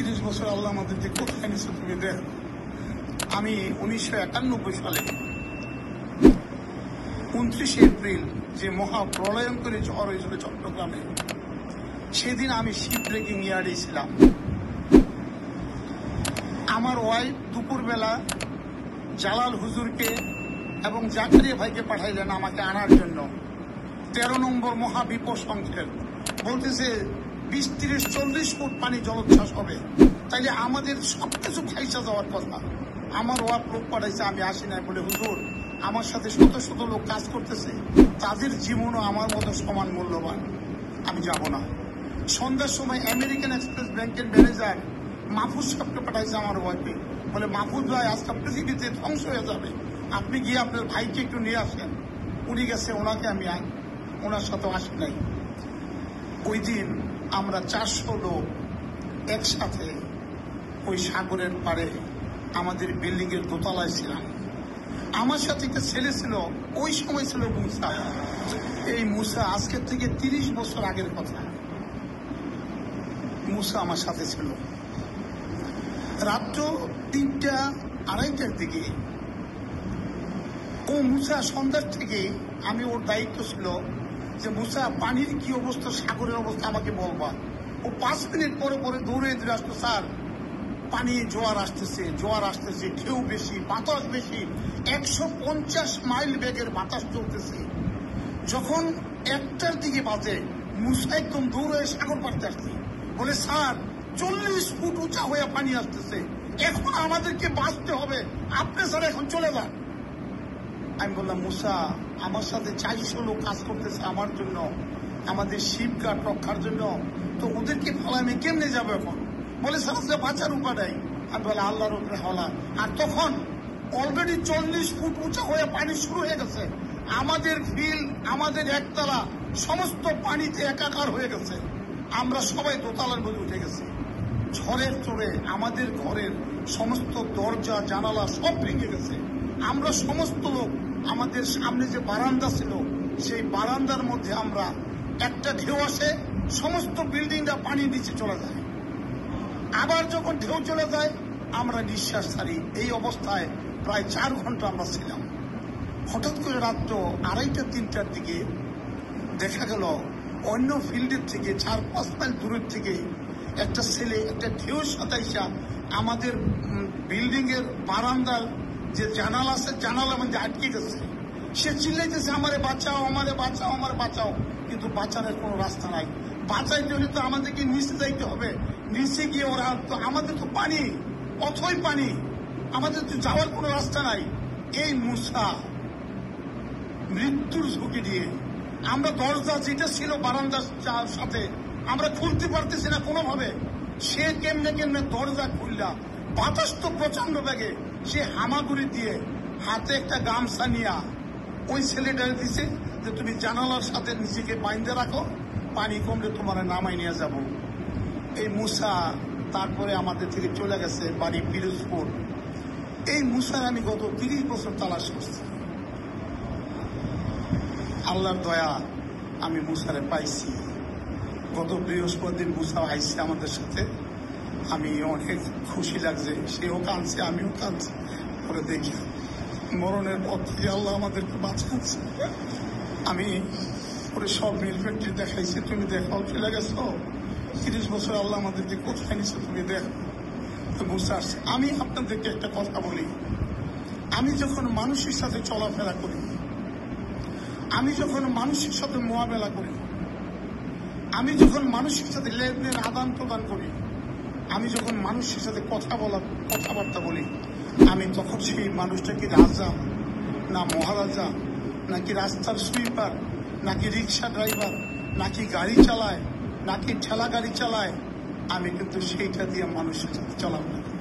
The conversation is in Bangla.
30 বছর আল্লাহ আমাদেরকে কোথায় নিচ্ছে তুমি দেখ। আমি 1991 সালে 29 এপ্রিল যে মহাপ্রলয়ঙ্করী ঝড় হয়েছিল চট্টগ্রামে, সেদিন আমি শিপ ব্রেকিং ইয়ার্ডে ছিলাম। আমার ওয়াইফ দুপুরবেলা জালাল হুজুরকে এবং জাকারিয়া ভাইকে পাঠাইলেন আমাকে আনার জন্য। 13 নম্বর মহাবিপদ সংকেত বলতেছে 20-30-40 ফুট পানি জলোচ্ছ্বাস হবে, তাইলে আমাদের সবকিছু ফাইসা যাওয়ার কথা। আমার ওয়াইফ লোক পাঠাইছে, আমি আসি নাই বলে, হুজুর আমার সাথে শত শত লোক কাজ করতেছে, তাদের জীবনও আমার মতো সমান মূল্যবান, আমি যাব না। সন্ধ্যার সময় আমেরিকান এক্সপ্রেস ব্যাংকের ম্যানেজার মাহফুজ সাহেবকে পাঠাইছে আমার ওয়াইফে, বলে মাহফুজ ভাই আজকে পৃথিবীতে ধ্বংস হয়ে যাবে, আপনি গিয়ে আপনার ভাইকে একটু নিয়ে আসেন। উনি গেছে, ওনাকে আমি ওনার সাথে আসি নাই। ওই দিন আমরা 400 লোক একসাথে ওই সাগরের পাড়ে আমাদের বিল্ডিং এর দোতলায় ছিলাম। আমার সাথে একটা ছেলে ছিল, ওই সময় ছিল মুসা। এই মুসা আজকের থেকে 30 বছর আগের কথা। মুসা আমার সাথে ছিল। রাত্র 3টা-2:30টার দিকে ও মুসা সন্ধ্যার থেকে আমি ওর দায়িত্ব ছিল যে মুসা পানির কি অবস্থা, সাগরের অবস্থা আমাকে বলবা। ও 5 মিনিট পরে পরে দৌড়ে দিয়ে আসতো, স্যার পানি জোয়ার আসতেছে, ঢেউ বেশি, বাতাস বেশি, 150 মাইল বেগের বাতাস চলতেছে। যখন 1টার দিকে বাজে, মুসা একদম দৌড়ে সাগর পাড়তে আসছে, বলে স্যার 40 ফুট উঁচা হয়ে পানি আসতেছে, এখন আমাদেরকে বাঁচতে হবে, আপনি স্যার এখন চলে যান। আমি বললাম মুসা আমার সাথে 400 লোক কাজ করতেছে আমার জন্য, আমাদের শিপ গার্ড রক্ষার জন্য, তো ওদেরকে ফেলা আমি কেমনে যাবো এখন? বলে স্যার বাঁচার উপায় নাই। আমি বলে আল্লাহর উপরে হলা। আর তখন অলরেডি 40 ফুট উঁচা হয়ে পানি শুরু হয়ে গেছে। আমাদের ফিল্ড, আমাদের একতলা সমস্ত পানিতে একাকার হয়ে গেছে। আমরা সবাই দোতলার মধ্যে উঠে গেছি। ঝড়ের চড়ে আমাদের ঘরের সমস্ত দরজা জানালা সব ভেঙে গেছে। আমরা সমস্ত লোক, আমাদের সামনে যে বারান্দা ছিল, সেই বারান্দার মধ্যে আমরা, একটা ঢেউ আসে, সমস্ত বিল্ডিংটা পানির নিচে চলে যায়। আবার যখন ঢেউ চলে যায় আমরা নিঃশ্বাস ছাড়ি। এই অবস্থায় প্রায় 4 ঘন্টা আমরা ছিলাম। হঠাৎ করে রাত্র 2:30-3টার দিকে দেখা গেল অন্য ফিল্ডের থেকে 4-5 মাইল দূরের থেকে একটা ছেলে একটা ঢেউর সাথে আমাদের বিল্ডিং এর বারান্দার যে জানালা আছে, জানালার মধ্যে আটকে গেছে। সে চিল্লাইতেছে, আমারে বাঁচাও, আমারে বাঁচাও, আমার বাঁচাও, কিন্তু বাঁচানোর কোনো রাস্তা নাই। বাঁচাইতে হলে তো আমাদেরকে নিচে যাইতে হবে। নিচে গিয়ে ওরা তো, আমাদের তো পানি, অথই পানি, আমাদের তো যাওয়ার কোনো রাস্তা নাই। এই মুসা মৃত্যুর ঝুঁকি দিয়ে, আমরা দরজা যেটা ছিল বারান্দার সাথে আমরা খুলতে পারতেছি না কোনোভাবে। সে কেমনে দরজা খুললা, বাতাস তো প্রচন্ড বেগে, সে হামাগুড়ি দিয়ে হাতে একটা গামছা নিয়া ওই ছেলেটা দিছে যে তুমি জানালার সাথে নিজেকে বাইন্ধে রাখো, পানি কমলে তোমার নামাই নিয়ে যাব। এই মুসা তারপরে আমাদের থেকে চলে গেছে বাড়ি পিরোজপুর। এই মুসার আমি গত 30 বছর তালাশ করছি। আল্লাহর দয়া, আমি মুসারে পাইছি। গত বৃহস্পতির মুসা আইসে আমাদের সাথে, আমি অনেক খুশি লাগছে। সেও কাঁদছে, আমিও কাঁদছি। পরে দেখি মরণের পথ থেকে আল্লাহ আমাদেরকে বাঁচাচ্ছে। আমি পরে সব মিল ফ্যাক্টরি দেখাইছি, তুমি দেখাও, চলে গেছো। 30 বছর আল্লাহ আমাদেরকে কোথায় নিচ্ছে তুমি দেখ। তো মুসা আসছে। আমি আপনাদেরকে একটা কথা বলি, আমি যখন মানুষের সাথে চলাফেরা করি, আমি যখন মানুষের সাথে মোয়াবেলা করি, আমি যখন মানুষের সাথে লেনদেন আদান প্রদান করি, আমি যখন মানুষের সাথে কথাবার্তা বলি, আমি তখন সেই মানুষটা কি রাজা না মহারাজা, নাকি রাস্তার সুইপার, নাকি রিক্সা ড্রাইভার, নাকি গাড়ি চালায়, নাকি ঠেলা গাড়ি চালায়, আমি কিন্তু সেইটা দিয়ে মানুষের সাথে চলাফেরা করি।